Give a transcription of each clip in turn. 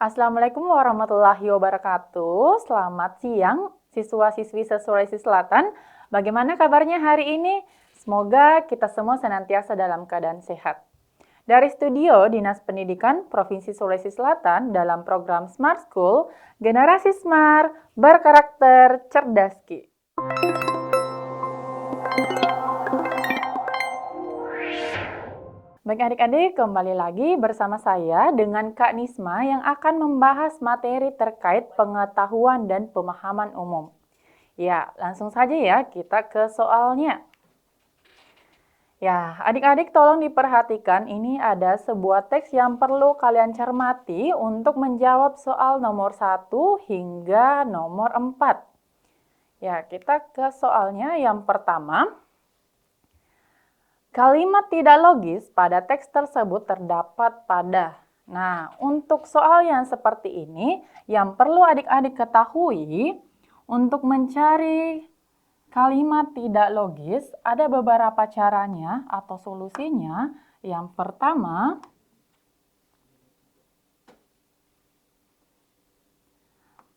Assalamualaikum warahmatullahi wabarakatuh. Selamat siang, siswa-siswi Sulawesi Selatan. Bagaimana kabarnya hari ini? Semoga kita semua senantiasa dalam keadaan sehat. Dari studio Dinas Pendidikan Provinsi Sulawesi Selatan dalam program Smart School, Generasi Smart berkarakter cerdas Ki. Baik adik-adik, kembali lagi bersama saya dengan Kak Nisma yang akan membahas materi terkait pengetahuan dan pemahaman umum. Ya, langsung saja ya kita ke soalnya. Ya, adik-adik tolong diperhatikan, ini ada sebuah teks yang perlu kalian cermati untuk menjawab soal nomor 1 hingga nomor 4. Ya, kita ke soalnya yang pertama. Kalimat tidak logis pada teks tersebut terdapat pada. Nah, untuk soal yang seperti ini, yang perlu adik-adik ketahui, untuk mencari kalimat tidak logis, ada beberapa caranya atau solusinya. Yang pertama,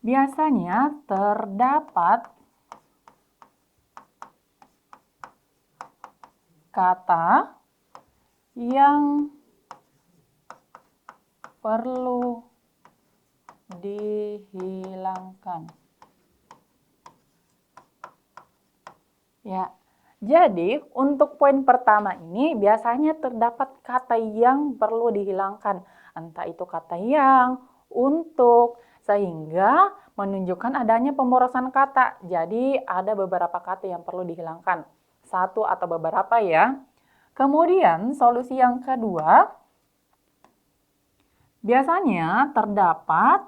biasanya terdapat kata yang perlu dihilangkan. Ya, jadi untuk poin pertama ini biasanya terdapat kata yang perlu dihilangkan. Entah itu kata yang, untuk, sehingga menunjukkan adanya pemborosan kata. Jadi ada beberapa kata yang perlu dihilangkan. Satu atau beberapa ya. Kemudian solusi yang kedua, biasanya terdapat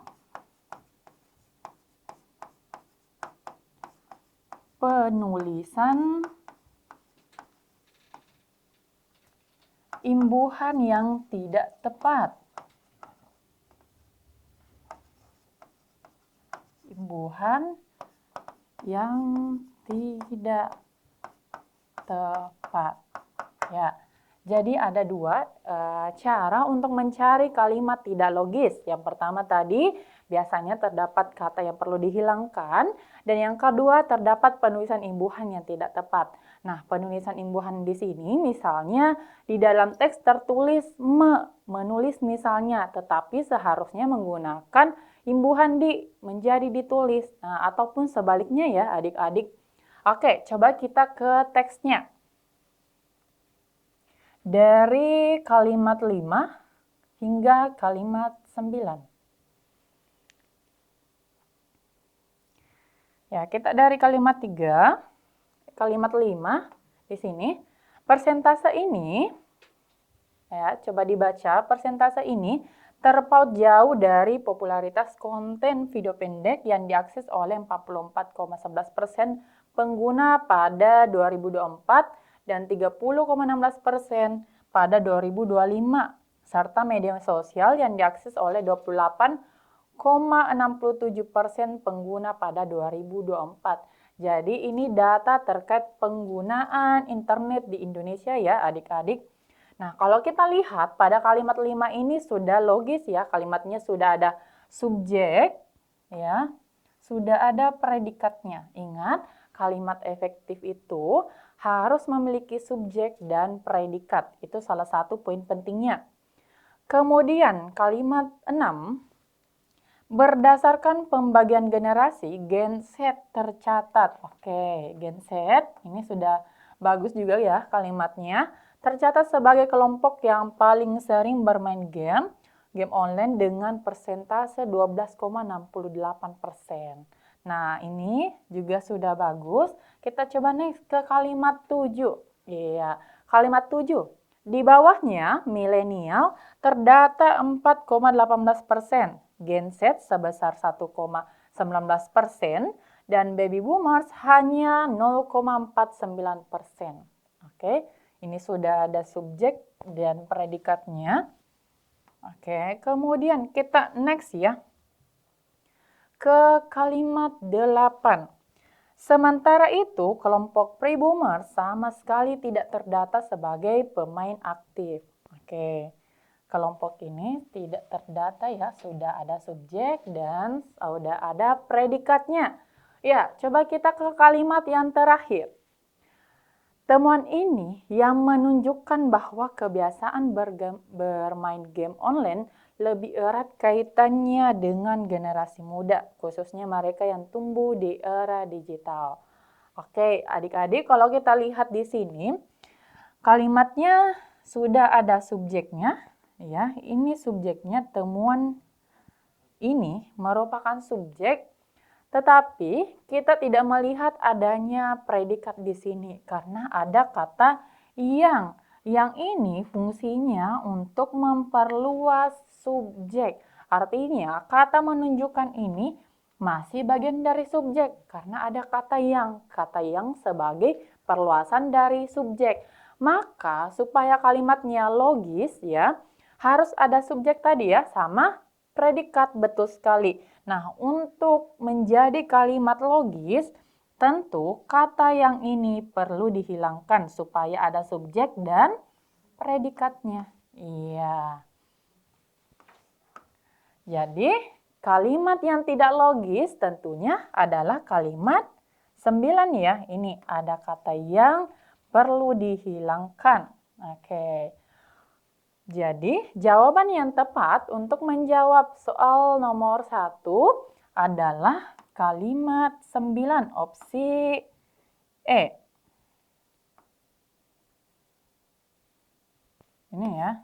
penulisan imbuhan yang tidak tepat. Imbuhan yang tidak tepat. Ya, jadi ada dua cara untuk mencari kalimat tidak logis. Yang pertama tadi biasanya terdapat kata yang perlu dihilangkan, dan yang kedua terdapat penulisan imbuhan yang tidak tepat. Nah, penulisan imbuhan di sini misalnya di dalam teks tertulis menulis misalnya, tetapi seharusnya menggunakan imbuhan di menjadi ditulis. Nah, ataupun sebaliknya ya adik-adik. Oke, coba kita ke teksnya. Dari kalimat 5 hingga kalimat 9. Ya, kita dari kalimat 3, kalimat 5 di sini. Persentase ini, ya, coba dibaca, persentase ini terpaut jauh dari popularitas konten video pendek yang diakses oleh 44,11% pengguna pada 2024 dan 30,16% pada 2025, serta media sosial yang diakses oleh 28,67% pengguna pada 2024. Jadi ini data terkait penggunaan internet di Indonesia ya adik-adik. Nah, kalau kita lihat pada kalimat 5 ini sudah logis ya, kalimatnya sudah ada subjek ya, sudah ada predikatnya. Ingat, kalimat efektif itu harus memiliki subjek dan predikat. Itu salah satu poin pentingnya. Kemudian kalimat 6, berdasarkan pembagian generasi, Gen Z tercatat. Oke, Gen Z ini sudah bagus juga ya kalimatnya. Tercatat sebagai kelompok yang paling sering bermain game online dengan persentase 12,68%. Nah, ini juga sudah bagus. Kita coba next ke kalimat 7. Iya, kalimat 7. Di bawahnya, milenial terdata 4,18%, Gen Z sebesar 1,19%, dan baby boomers hanya 0,49%. Oke, ini sudah ada subjek dan predikatnya. Oke, kemudian kita next ya. Ke kalimat 8. Sementara itu, kelompok pre-boomer sama sekali tidak terdata sebagai pemain aktif. Oke. kelompok ini tidak terdata ya, sudah ada subjek dan sudah ada predikatnya. Ya, coba kita ke kalimat yang terakhir. Temuan ini yang menunjukkan bahwa kebiasaan bermain game online lebih erat kaitannya dengan generasi muda, khususnya mereka yang tumbuh di era digital. Oke, adik-adik, kalau kita lihat di sini, kalimatnya sudah ada subjeknya, ya. Ini subjeknya, temuan ini merupakan subjek. Tetapi kita tidak melihat adanya predikat di sini karena ada kata yang. Yang ini fungsinya untuk memperluas subjek. Artinya kata menunjukkan ini masih bagian dari subjek karena ada kata yang. Kata yang sebagai perluasan dari subjek. Maka supaya kalimatnya logis ya, harus ada subjek tadi ya sama predikat, betul sekali. Nah, untuk menjadi kalimat logis, tentu kata yang ini perlu dihilangkan supaya ada subjek dan predikatnya. Iya. Jadi, kalimat yang tidak logis tentunya adalah kalimat 9 ya. Ini ada kata yang perlu dihilangkan. Oke. Jadi, jawaban yang tepat untuk menjawab soal nomor 1 adalah kalimat 9, opsi E. Ini ya.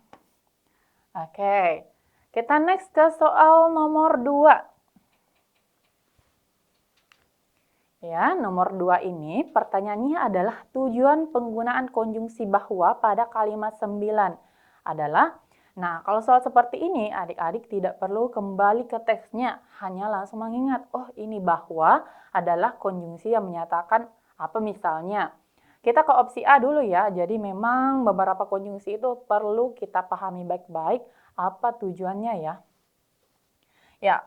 Oke, kita next ke soal nomor 2. Ya, nomor 2 ini pertanyaannya adalah tujuan penggunaan konjungsi bahwa pada kalimat 9 adalah, nah kalau soal seperti ini adik-adik tidak perlu kembali ke teksnya, hanya langsung mengingat, oh ini bahwa adalah konjungsi yang menyatakan apa misalnya. Kita ke opsi A dulu ya, jadi memang beberapa konjungsi itu perlu kita pahami baik-baik apa tujuannya ya. Ya,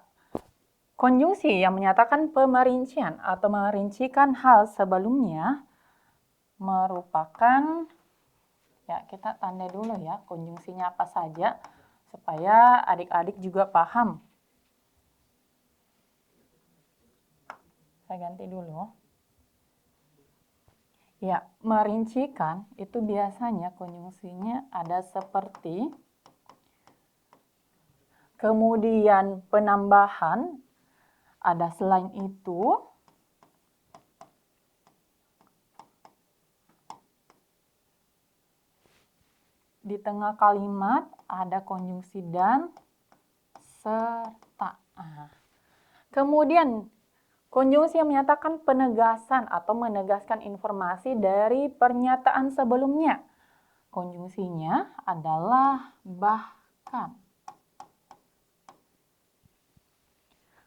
konjungsi yang menyatakan pemerincian atau merincikan hal sebelumnya merupakan, ya kita tanda dulu ya konjungsinya apa saja supaya adik-adik juga paham. Saya ganti dulu. Ya, merincikan itu biasanya konjungsinya ada seperti, kemudian penambahan, ada selain itu, di tengah kalimat ada konjungsi dan serta. Kemudian konjungsi yang menyatakan penegasan atau menegaskan informasi dari pernyataan sebelumnya. Konjungsinya adalah bahkan.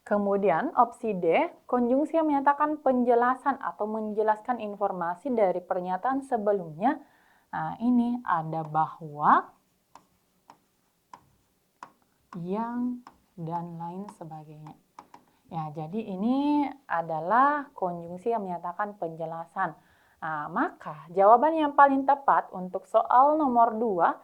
Kemudian opsi D, konjungsi yang menyatakan penjelasan atau menjelaskan informasi dari pernyataan sebelumnya. Nah, ini ada bahwa, yang, dan lain sebagainya. Ya, jadi ini adalah konjungsi yang menyatakan penjelasan. Nah, maka jawaban yang paling tepat untuk soal nomor 2,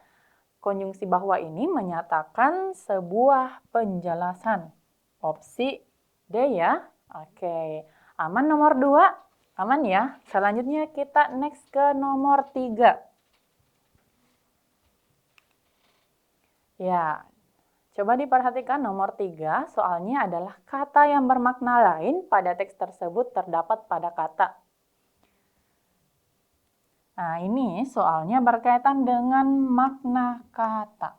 konjungsi bahwa ini menyatakan sebuah penjelasan. Opsi D ya. Oke, aman nomor 2? Aman ya. Selanjutnya kita next ke nomor 3. Ya, coba diperhatikan nomor 3, soalnya adalah kata yang bermakna lain pada teks tersebut terdapat pada kata. Nah, ini soalnya berkaitan dengan makna kata.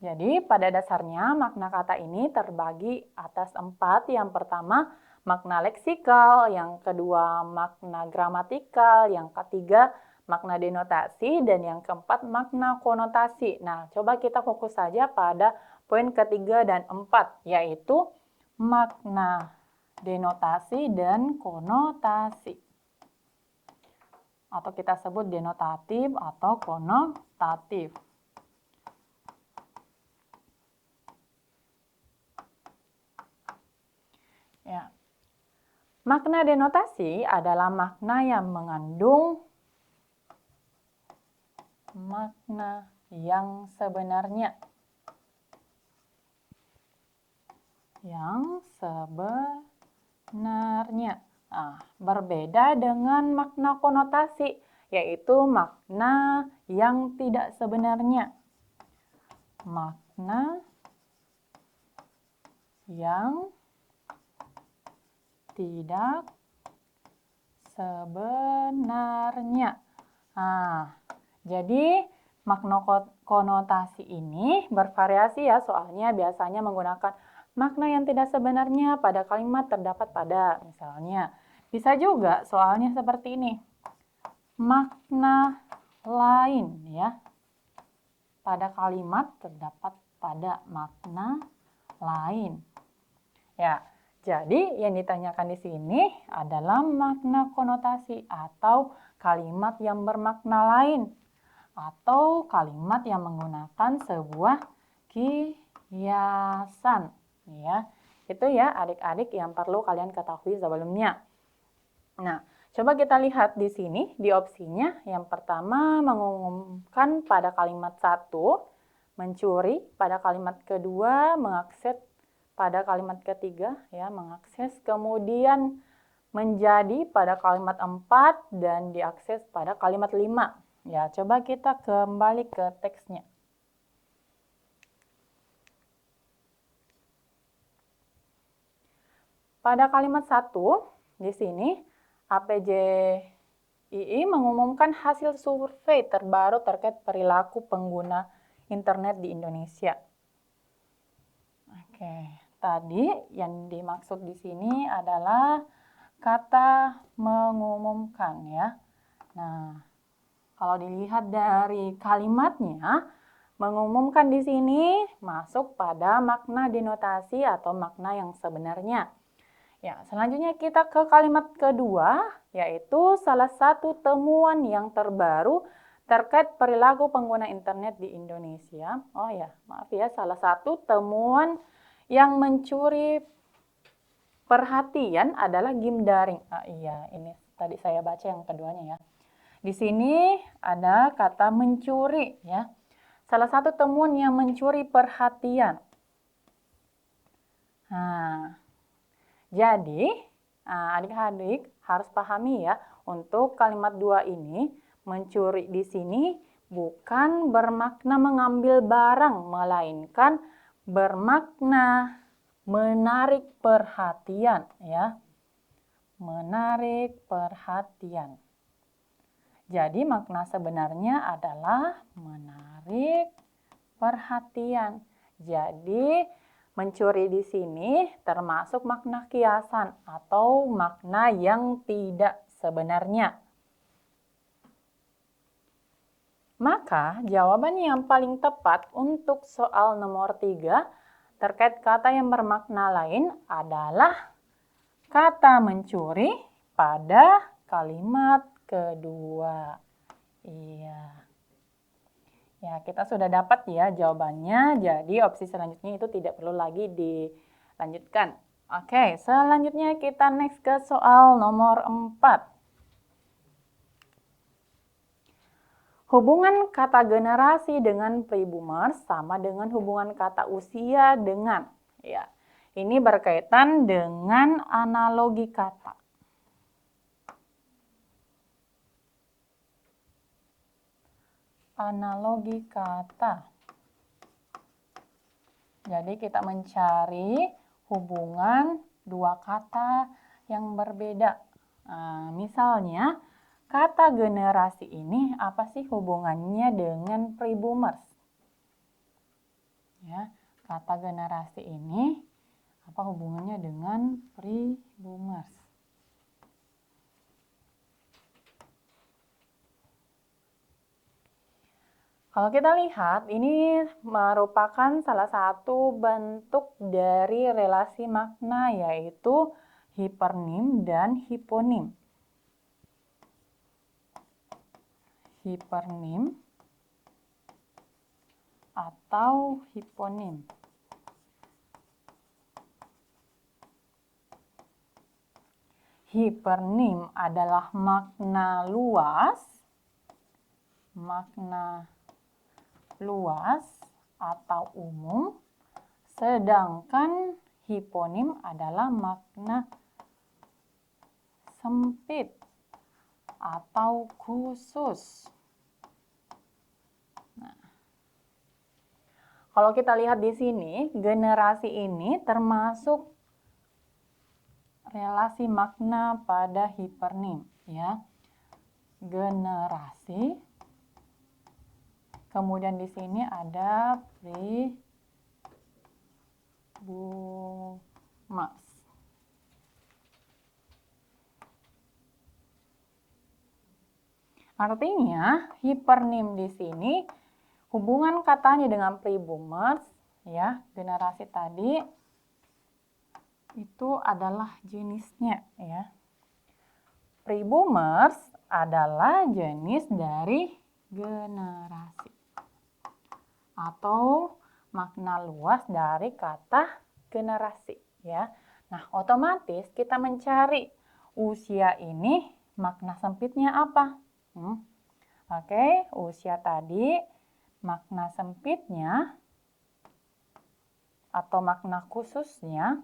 Jadi pada dasarnya makna kata ini terbagi atas 4. Yang pertama makna leksikal, yang kedua makna gramatikal, yang ketiga makna denotasi, dan yang keempat makna konotasi. Nah, coba kita fokus saja pada poin ketiga dan 4, yaitu makna denotasi dan konotasi. Atau kita sebut denotatif atau konotatif. Ya. Makna denotasi adalah makna yang mengandung makna yang sebenarnya. Yang sebenarnya. Nah, berbeda dengan makna konotasi, yaitu makna yang tidak sebenarnya. Makna yang tidak sebenarnya. Nah, jadi makna konotasi ini bervariasi ya, soalnya biasanya menggunakan makna yang tidak sebenarnya pada kalimat terdapat pada. Misalnya, bisa juga soalnya seperti ini. Makna lain ya. Pada kalimat terdapat pada makna lain. Ya, jadi yang ditanyakan di sini adalah makna konotasi atau kalimat yang bermakna lain atau kalimat yang menggunakan sebuah kiasan. Ya, itu ya adik-adik yang perlu kalian ketahui sebelumnya. Nah, coba kita lihat di sini di opsinya. Yang pertama mengumumkan pada kalimat 1, mencuri, pada kalimat kedua mengakses, pada kalimat ketiga ya mengakses, kemudian menjadi pada kalimat 4 dan diakses pada kalimat 5. Ya, coba kita kembali ke teksnya. Pada kalimat 1 di sini APJII mengumumkan hasil survei terbaru terkait perilaku pengguna internet di Indonesia. Oke, tadi yang dimaksud di sini adalah kata mengumumkan ya. Nah, kalau dilihat dari kalimatnya, mengumumkan di sini masuk pada makna denotasi atau makna yang sebenarnya. Ya, selanjutnya kita ke kalimat kedua, yaitu salah satu temuan yang terbaru terkait perilaku pengguna internet di Indonesia. Oh ya, maaf ya, salah satu temuan yang mencuri perhatian adalah game daring. Ah iya, ini tadi saya baca yang keduanya ya. Di sini ada kata mencuri ya. Salah satu temuan yang mencuri perhatian. Nah, jadi, adik-adik harus pahami ya, untuk kalimat 2 ini, mencuri di sini bukan bermakna mengambil barang, melainkan bermakna menarik perhatian ya. Menarik perhatian. Jadi makna sebenarnya adalah menarik perhatian. Jadi mencuri di sini termasuk makna kiasan atau makna yang tidak sebenarnya. Maka jawaban yang paling tepat untuk soal nomor 3 terkait kata yang bermakna lain adalah kata mencuri pada kalimat kedua. Iya. Ya, kita sudah dapat ya jawabannya, jadi opsi selanjutnya itu tidak perlu lagi dilanjutkan. Oke, selanjutnya kita next ke soal nomor 4. Hubungan kata generasi dengan pre-boomers sama dengan hubungan kata usia dengan. Ya, ini berkaitan dengan analogi kata. Analogi kata. Jadi kita mencari hubungan dua kata yang berbeda. Nah, misalnya kata generasi ini apa sih hubungannya dengan pre-boomers? Ya, kata generasi ini apa hubungannya dengan pre-boomers? Kalau kita lihat, ini merupakan salah satu bentuk dari relasi makna, yaitu hipernim dan hiponim. Hipernim atau hiponim. Hipernim adalah makna luas, makna luas atau umum, sedangkan hiponim adalah makna sempit atau khusus. Nah, kalau kita lihat di sini, generasi ini termasuk relasi makna pada hipernim, ya. Generasi. Kemudian di sini ada pribumas. Artinya hipernim di sini hubungan katanya dengan pribumas, ya, generasi tadi itu adalah jenisnya, ya. Priboomers adalah jenis dari generasi atau makna luas dari kata generasi, ya. Nah, otomatis kita mencari usia ini makna sempitnya apa? Oke, usia tadi makna sempitnya atau makna khususnya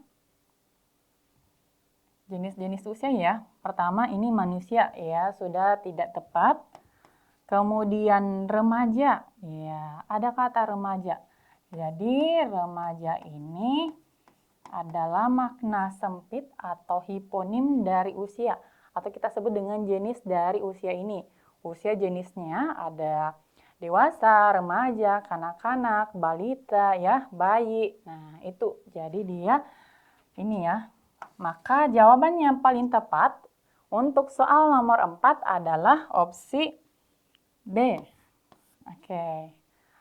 jenis-jenis usia, ya. Pertama ini manusia, ya, sudah tidak tepat. Kemudian remaja, ya, ada kata remaja. Jadi remaja ini adalah makna sempit atau hiponim dari usia, atau kita sebut dengan jenis dari usia ini. Usia jenisnya ada dewasa, remaja, kanak-kanak, balita, ya, bayi. Nah, itu. Jadi dia ini, ya. Maka jawaban yang paling tepat untuk soal nomor 4 adalah opsi B. Oke.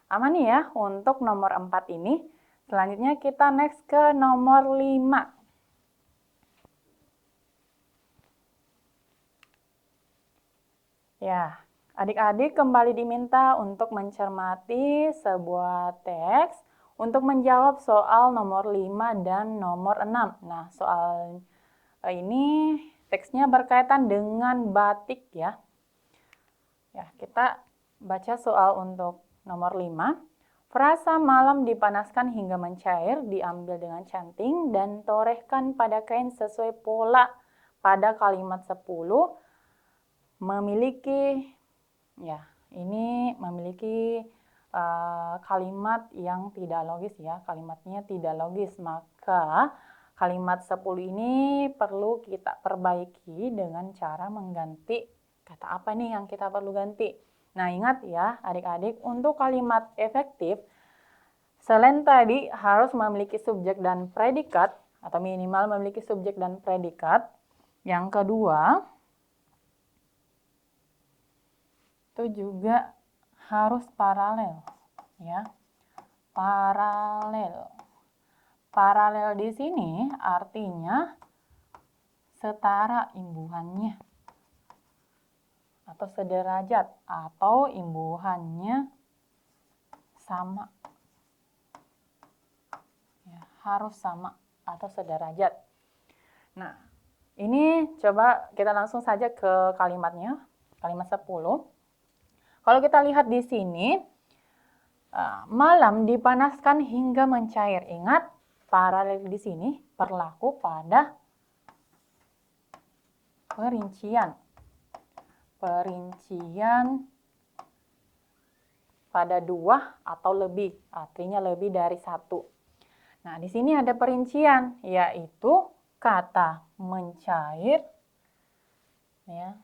Aman nih ya untuk nomor 4 ini. Selanjutnya kita next ke nomor 5. Ya, adik-adik kembali diminta untuk mencermati sebuah teks untuk menjawab soal nomor 5 dan nomor 6. Nah, soal ini teksnya berkaitan dengan batik, ya. Ya, kita baca soal untuk nomor 5. Frasa malam dipanaskan hingga mencair, diambil dengan canting dan torehkan pada kain sesuai pola pada kalimat 10 memiliki, ya, ini memiliki kalimat yang tidak logis, ya, kalimatnya tidak logis, maka kalimat 10 ini perlu kita perbaiki dengan cara mengganti kata apa nih yang kita perlu ganti. Nah, ingat ya adik-adik, untuk kalimat efektif, selain tadi harus memiliki subjek dan predikat, atau minimal memiliki subjek dan predikat, yang kedua, itu juga harus paralel, ya. Paralel. Paralel di sini artinya setara imbuhannya atau sederajat atau imbuhannya sama. Ya, harus sama atau sederajat. Nah, ini coba kita langsung saja ke kalimatnya, kalimat 10. Kalau kita lihat di sini, malam dipanaskan hingga mencair. Ingat, paralel di sini berlaku pada perincian. Perincian pada 2 atau lebih, artinya lebih dari 1. Nah, di sini ada perincian, yaitu kata mencair, ya.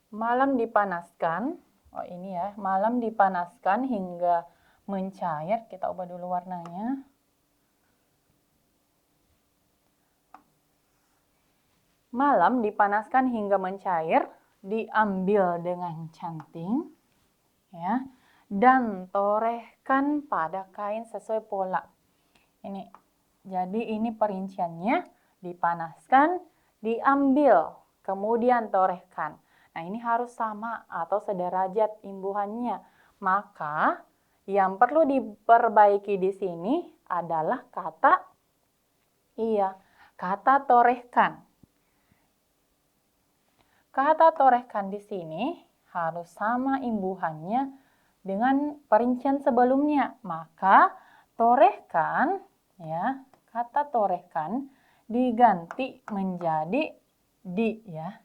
Malam dipanaskan, oh ini ya, malam dipanaskan hingga mencair, kita ubah dulu warnanya. Malam dipanaskan hingga mencair, diambil dengan canting, ya, dan torehkan pada kain sesuai pola. Ini, jadi ini perinciannya, dipanaskan, diambil, kemudian torehkan. Nah, ini harus sama atau sederajat imbuhannya. Maka yang perlu diperbaiki di sini adalah kata kata torehkan. kata torehkan di sini harus sama imbuhannya dengan perincian sebelumnya. Maka torehkan, ya, kata torehkan diganti menjadi di, ya,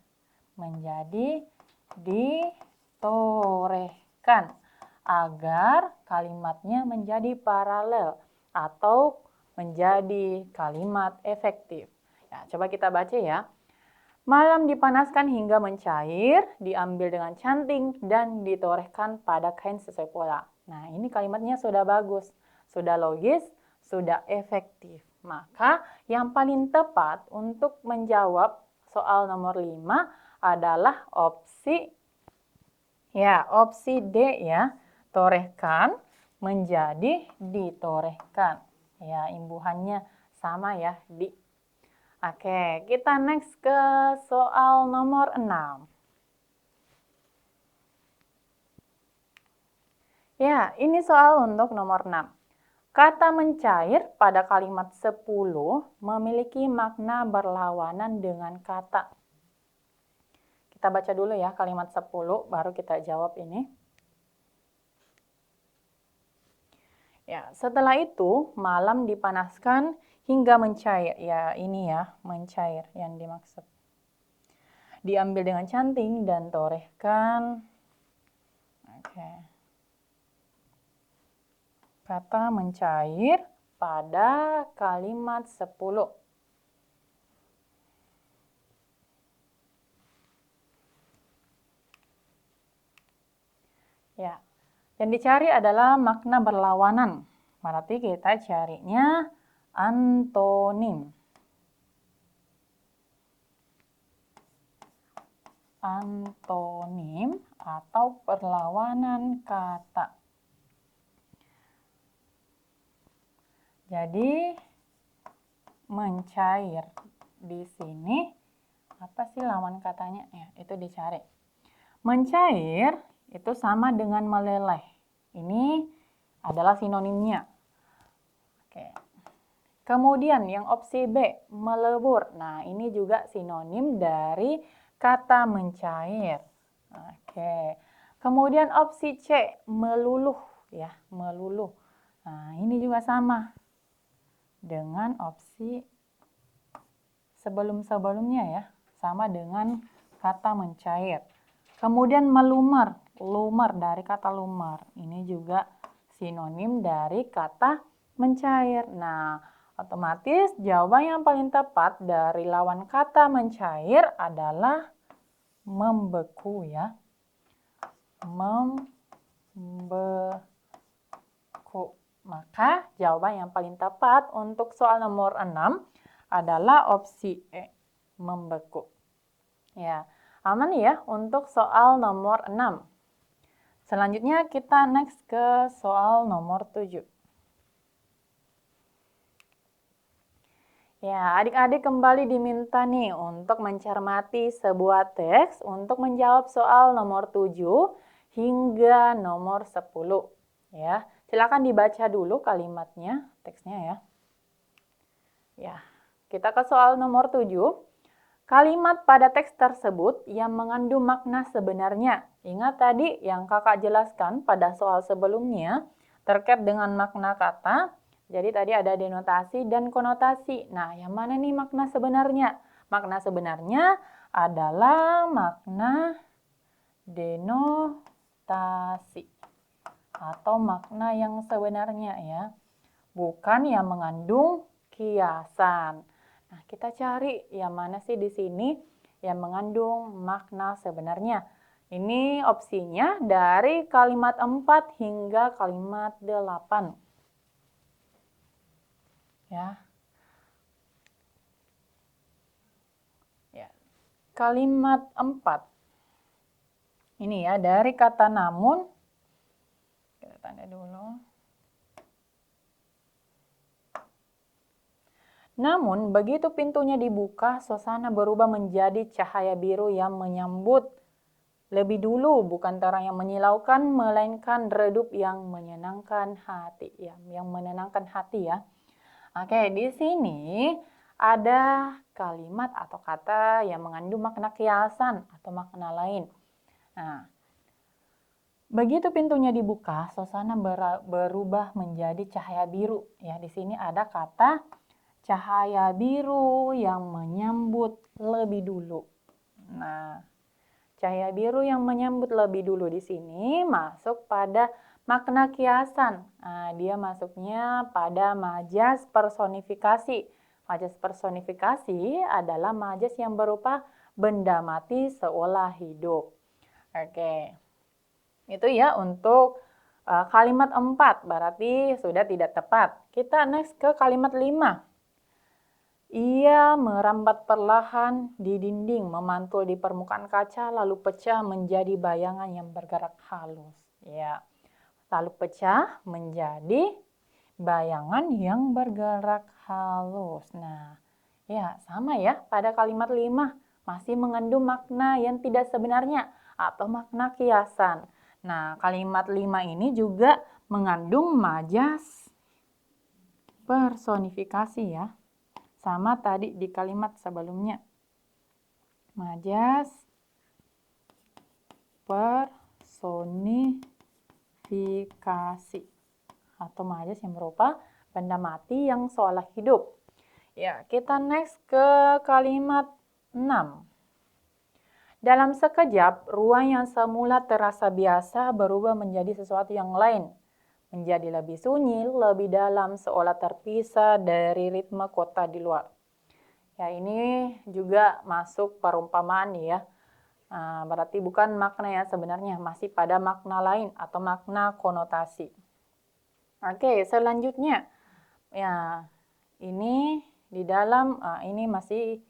menjadi ditorehkan agar kalimatnya menjadi paralel atau menjadi kalimat efektif. Ya, coba kita baca ya. Malam dipanaskan hingga mencair, diambil dengan canting, dan ditorehkan pada kain sesuai pola. Nah, ini kalimatnya sudah bagus, sudah logis, sudah efektif. Maka yang paling tepat untuk menjawab soal nomor 5 adalah opsi D ya. Torehkan menjadi ditorehkan. Ya, imbuhannya sama ya, di. Oke, kita next ke soal nomor 6. Ya, ini soal untuk nomor 6. Kata mencair pada kalimat 10 memiliki makna berlawanan dengan kata. Kita baca dulu ya kalimat 10, baru kita jawab ini. Ya, setelah itu malam dipanaskan hingga mencair. Ya, ini ya, mencair yang dimaksud. Diambil dengan canting dan torehkan. Oke. Kata mencair pada kalimat 10. Ya, yang dicari adalah makna berlawanan. Berarti kita carinya antonim. Antonim atau perlawanan kata. Jadi mencair di sini apa sih lawan katanya? Ya, itu dicari. Mencair itu sama dengan meleleh. Ini adalah sinonimnya. Oke. Kemudian yang opsi B, melebur. Nah, ini juga sinonim dari kata mencair. Oke. Kemudian opsi C, meluluh ya, meluluh. Nah, ini juga sama dengan opsi sebelum-sebelumnya ya, sama dengan kata mencair. Kemudian melumer, lumer dari kata lumer. Ini juga sinonim dari kata mencair. Nah, otomatis jawaban yang paling tepat dari lawan kata mencair adalah membeku ya. Membeku. Maka jawaban yang paling tepat untuk soal nomor 6 adalah opsi E, membeku. Ya, aman ya untuk soal nomor 6. Selanjutnya kita next ke soal nomor 7. Ya, adik-adik kembali diminta nih untuk mencermati sebuah teks untuk menjawab soal nomor 7 hingga nomor 10. Ya, silakan dibaca dulu kalimatnya, teksnya ya. Ya, kita ke soal nomor 7. Kalimat pada teks tersebut yang mengandung makna sebenarnya. Ingat tadi yang kakak jelaskan pada soal sebelumnya terkait dengan makna kata. Jadi tadi ada denotasi dan konotasi. Nah, yang mana nih makna sebenarnya? Makna sebenarnya adalah makna denotasi atau makna yang sebenarnya ya. Bukan yang mengandung kiasan. Nah, kita cari yang mana sih di sini yang mengandung makna sebenarnya. Ini opsinya dari kalimat 4 hingga kalimat 8. Ya. Ya. Kalimat 4. Ini ya, dari kata namun. Kita tanda dulu. Namun, begitu pintunya dibuka, suasana berubah menjadi cahaya biru yang menyambut lebih dulu, bukan terang yang menyilaukan, melainkan redup yang menyenangkan hati. Ya, yang menenangkan hati ya. Oke, di sini ada kalimat atau kata yang mengandung makna kiasan atau makna lain. Nah, begitu pintunya dibuka, suasana berubah menjadi cahaya biru. Ya, di sini ada kata cahaya biru yang menyambut lebih dulu. Nah, cahaya biru yang menyambut lebih dulu di sini masuk pada makna kiasan. Nah, dia masuknya pada majas personifikasi. Majas personifikasi adalah majas yang berupa benda mati seolah hidup. Oke, itu ya untuk kalimat 4, berarti sudah tidak tepat. Kita next ke kalimat 5. Ia merambat perlahan di dinding, memantul di permukaan kaca, lalu pecah menjadi bayangan yang bergerak halus. Ya, lalu pecah menjadi bayangan yang bergerak halus. Nah, ya sama ya pada kalimat 5 masih mengandung makna yang tidak sebenarnya atau makna kiasan. Nah, kalimat 5 ini juga mengandung majas personifikasi ya. Sama tadi di kalimat sebelumnya. Majas personifikasi atau majas yang berupa benda mati yang seolah hidup. Ya, kita next ke kalimat 6. Dalam sekejap, ruang yang semula terasa biasa berubah menjadi sesuatu yang lain. Menjadi lebih sunyi, lebih dalam, seolah terpisah dari ritme kota di luar. Ya, ini juga masuk perumpamaan ya. Nah, berarti bukan makna yang sebenarnya, masih pada makna lain atau makna konotasi. Oke, selanjutnya. Ya, ini di dalam, ini masih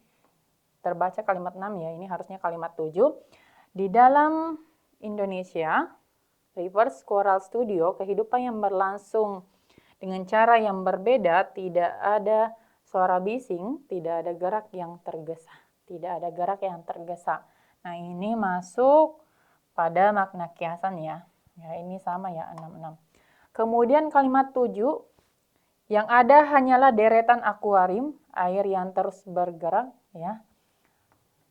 terbaca kalimat 6 ya, ini harusnya kalimat 7. Di dalam Indonesia, Reverse Choral Studio, kehidupan yang berlangsung dengan cara yang berbeda, tidak ada suara bising, tidak ada gerak yang tergesa. Tidak ada gerak yang tergesa. Nah, ini masuk pada makna kiasan ya. Ya, ini sama ya, 66. Kemudian kalimat 7, yang ada hanyalah deretan akuarium, air yang terus bergerak ya.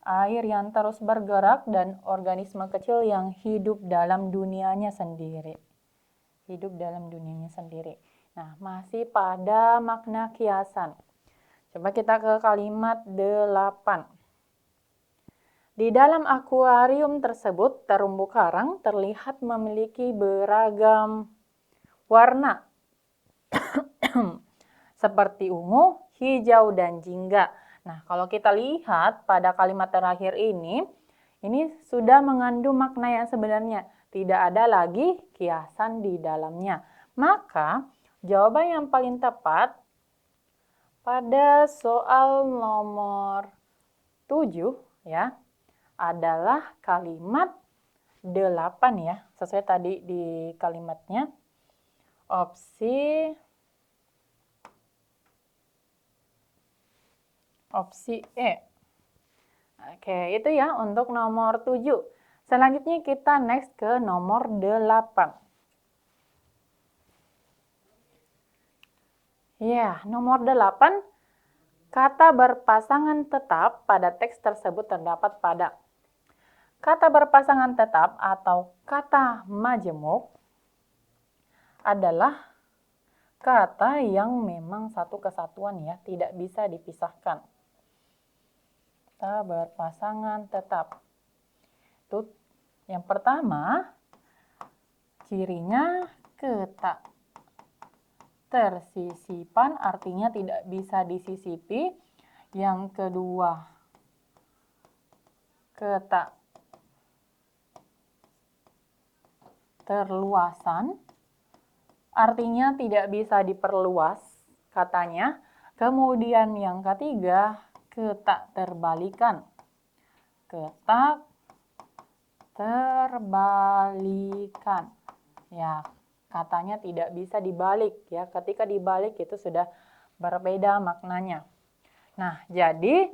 Air yang terus bergerak dan organisme kecil yang hidup dalam dunianya sendiri. Hidup dalam dunianya sendiri. Nah, masih pada makna kiasan. Coba kita ke kalimat 8. Di dalam akuarium tersebut, terumbu karang terlihat memiliki beragam warna. Seperti ungu, hijau, dan jingga. Nah, kalau kita lihat pada kalimat terakhir ini sudah mengandung makna yang sebenarnya. Tidak ada lagi kiasan di dalamnya. Maka, jawaban yang paling tepat pada soal nomor 7 ya, adalah kalimat 8 ya. Sesuai tadi di kalimatnya. Opsi E. Oke, itu ya untuk nomor 7. Selanjutnya kita next ke nomor 8. Ya, nomor 8, kata berpasangan tetap pada teks tersebut terdapat pada. Kata berpasangan tetap atau kata majemuk adalah kata yang memang satu kesatuan ya, tidak bisa dipisahkan. Kata berpasangan tetap. Itu yang pertama, cirinya ketak tersisipan, artinya tidak bisa disisipi. Yang kedua, ketak terluasan, artinya tidak bisa diperluas katanya. Kemudian yang ketiga, ketak terbalikan. Ketak terbalikan. Ya, katanya tidak bisa dibalik ya. Ketika dibalik itu sudah berbeda maknanya. Nah, jadi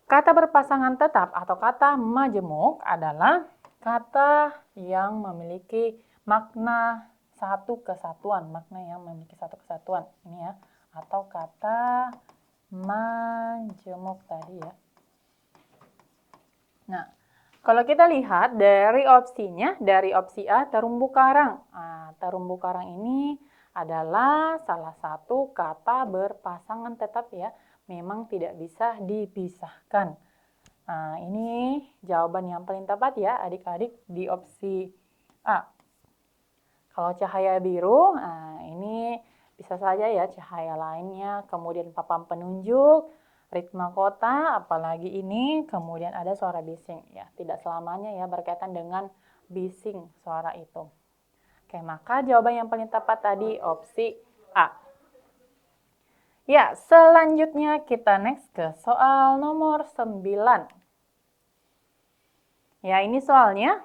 kata berpasangan tetap atau kata majemuk adalah kata yang memiliki makna satu kesatuan, makna yang memiliki satu kesatuan ini ya, atau kata majemuk tadi ya. Nah, kalau kita lihat dari opsinya, dari opsi A terumbu karang. Nah, terumbu karang ini adalah salah satu kata berpasangan tetap ya, memang tidak bisa dipisahkan. Nah, ini jawaban yang paling tepat ya adik-adik di opsi A. Kalau cahaya biru, nah ini bisa saja ya cahaya lainnya, kemudian papan penunjuk, ritme kota, apalagi ini, kemudian ada suara bising. Ya, tidak selamanya ya berkaitan dengan bising suara itu. Oke, maka jawaban yang paling tepat tadi opsi A. Ya, selanjutnya kita next ke soal nomor 9. Ya, ini soalnya.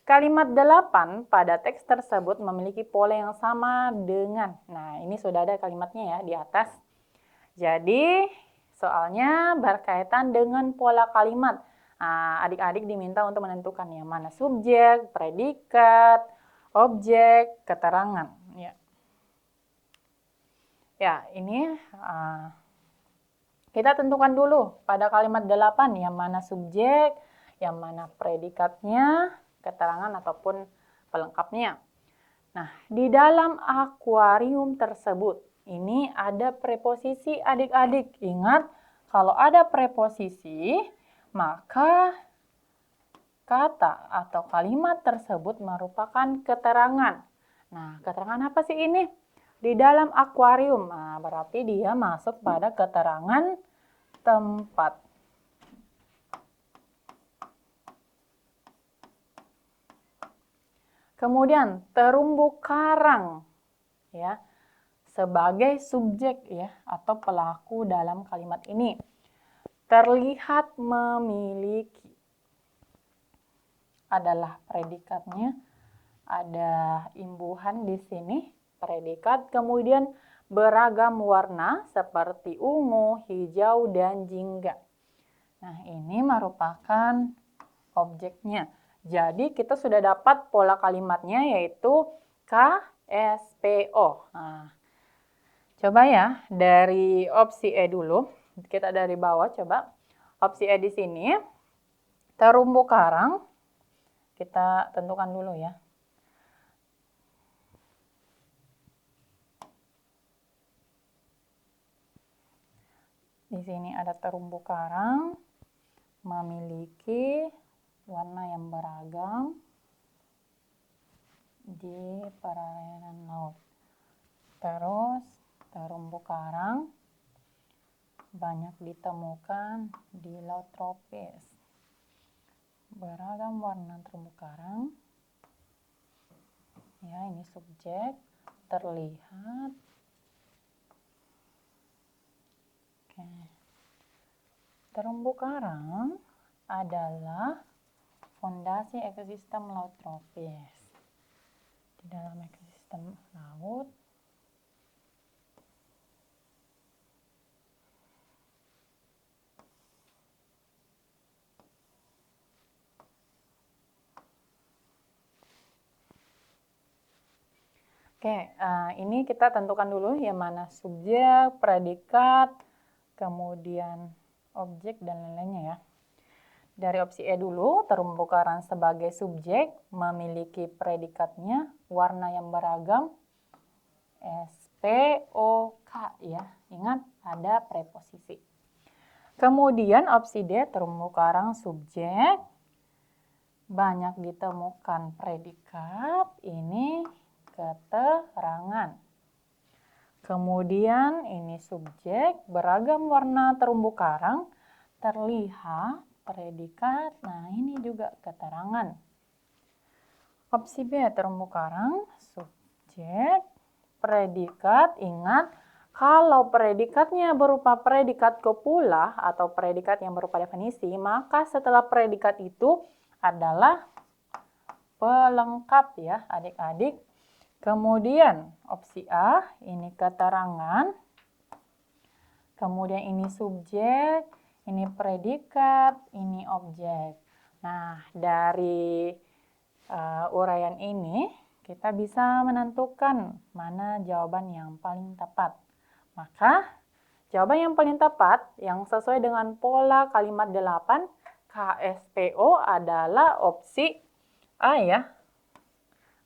Kalimat 8 pada teks tersebut memiliki pola yang sama dengan. Nah, ini sudah ada kalimatnya ya di atas. Jadi, soalnya berkaitan dengan pola kalimat. Nah, adik-adik diminta untuk menentukan yang mana subjek, predikat, objek, keterangan. Ya, ini kita tentukan dulu pada kalimat 8 yang mana subjek, yang mana predikatnya, keterangan ataupun pelengkapnya. Nah, di dalam akuarium tersebut, ini ada preposisi adik-adik. Ingat, kalau ada preposisi, maka kata atau kalimat tersebut merupakan keterangan. Nah, keterangan apa sih ini? Di dalam akuarium, nah, berarti dia masuk pada keterangan tempat. Kemudian terumbu karang ya sebagai subjek ya atau pelaku dalam kalimat ini terlihat memiliki adalah predikatnya, ada imbuhan di sini predikat, kemudian beragam warna seperti ungu, hijau, dan jingga. Nah, ini merupakan objeknya. Jadi kita sudah dapat pola kalimatnya yaitu KSPO. Nah, coba ya dari opsi E dulu. Kita dari bawah coba. Opsi E di sini terumbu karang. Kita tentukan dulu ya. Di sini ada terumbu karang memiliki warna yang beragam di perairan laut. Terus terumbu karang banyak ditemukan di laut tropis. Beragam warna terumbu karang. Ya, ini subjek terlihat. Oke. Terumbu karang adalah fondasi ekosistem laut tropis. Di dalam ekosistem laut, ini kita tentukan dulu yang mana subjek, predikat, kemudian objek, dan lain-lainnya ya. Dari opsi E dulu, terumbu karang sebagai subjek memiliki predikatnya warna yang beragam SPOK ya. Ingat ada preposisi. Kemudian opsi D, terumbu karang subjek banyak ditemukan predikat, ini keterangan. Kemudian ini subjek beragam warna terumbu karang terlihat predikat, nah ini juga keterangan. Opsi B, terumbu karang, subjek, predikat, ingat kalau predikatnya berupa predikat copula atau predikat yang berupa definisi, maka setelah predikat itu adalah pelengkap ya adik-adik. Kemudian opsi A, ini keterangan, kemudian ini subjek, ini predikat, ini objek. Nah, dari uraian ini kita bisa menentukan mana jawaban yang paling tepat. Maka Jawaban yang paling tepat yang sesuai dengan pola kalimat 8 KSPO adalah opsi A ya.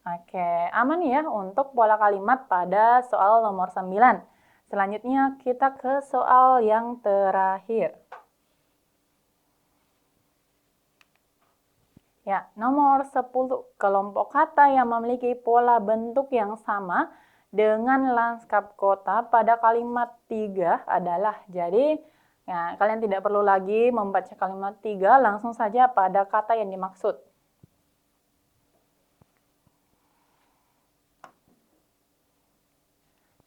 Oke, aman ya untuk pola kalimat pada soal nomor 9. Selanjutnya kita ke soal yang terakhir. Ya, nomor 10. Kelompok kata yang memiliki pola bentuk yang sama dengan lanskap kota pada kalimat 3 adalah. Jadi, ya, kalian tidak perlu lagi membaca kalimat 3, langsung saja pada kata yang dimaksud.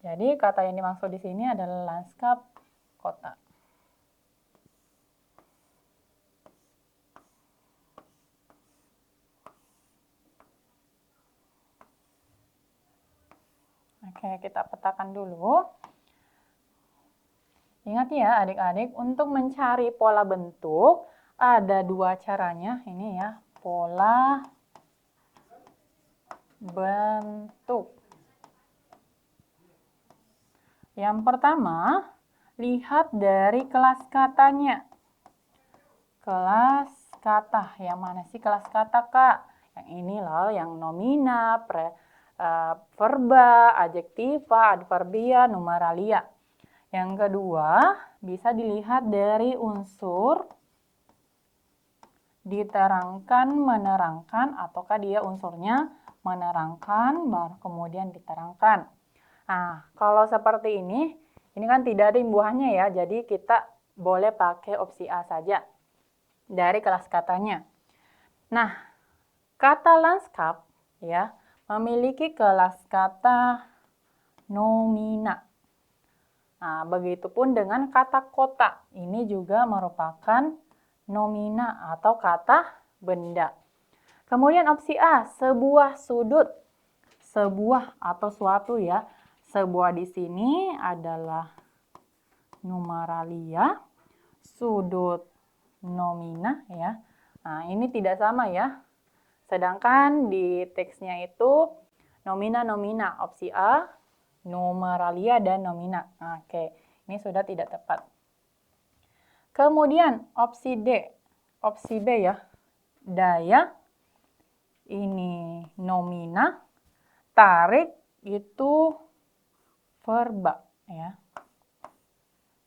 Jadi kata yang dimaksud di sini adalah lanskap kota. Oke, kita petakan dulu. Ingat ya adik-adik, untuk mencari pola bentuk ada dua caranya. Ini ya, pola bentuk. Yang pertama, lihat dari kelas katanya. Kelas kata, yang mana sih kelas kata, Kak? Yang ini loh, yang nomina, verba, adjektiva, adverbia, numeralia. Yang kedua, bisa dilihat dari unsur diterangkan, menerangkan, ataukah dia unsurnya menerangkan, baru kemudian diterangkan. Nah, kalau seperti ini kan tidak ada imbuhannya ya, jadi kita boleh pakai opsi A saja dari kelas katanya. Nah, kata lanskap ya memiliki kelas kata nomina. Nah, begitupun dengan kata kota. Ini juga merupakan nomina atau kata benda. Kemudian opsi A, sebuah sudut. Sebuah atau suatu ya. Sebuah di sini adalah numeralia, sudut nomina ya. Nah, ini tidak sama ya. Sedangkan di teksnya itu nomina, opsi A, numeralia dan nomina. Oke, ini sudah tidak tepat. Kemudian opsi D, opsi B ya. Daya, ini nomina, tarik itu verba ya.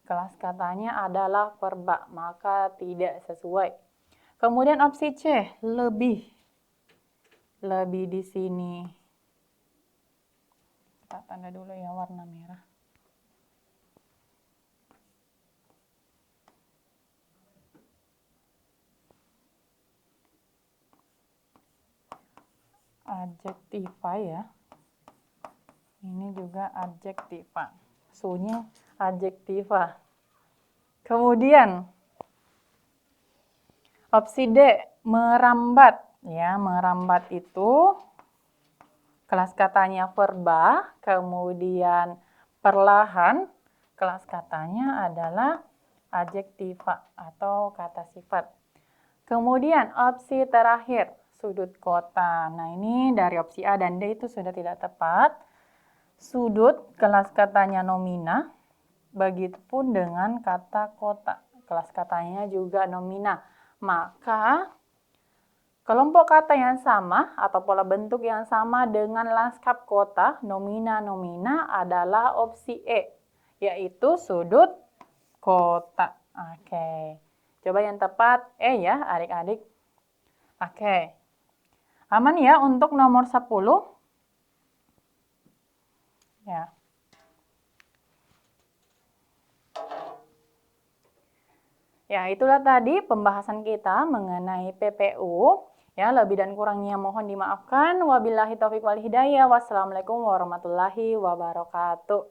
Kelas katanya adalah verba, maka tidak sesuai. Kemudian opsi C, lebih. Lebih di sini. Kita tanda dulu ya warna merah. Adjektiva ya. Ini juga adjektiva. Sunya adjektiva. Kemudian opsi D, merambat. Ya, merambat itu kelas katanya verba, kemudian perlahan kelas katanya adalah adjektiva atau kata sifat. Kemudian opsi terakhir, sudut kota. Nah, ini dari opsi A dan D itu sudah tidak tepat. Sudut kelas katanya nomina, begitupun dengan kata kota. Kelas katanya juga nomina. Maka kelompok kata yang sama atau pola bentuk yang sama dengan lanskap kota, nomina adalah opsi E, yaitu sudut kota. Oke. Coba yang tepat E ya adik-adik. Oke. Aman ya untuk nomor 10? Ya. Ya, itulah tadi pembahasan kita mengenai PPU. Ya, lebih dan kurangnya mohon dimaafkan. Wabillahi taufiq wal hidayah. Wassalamualaikum warahmatullahi wabarakatuh.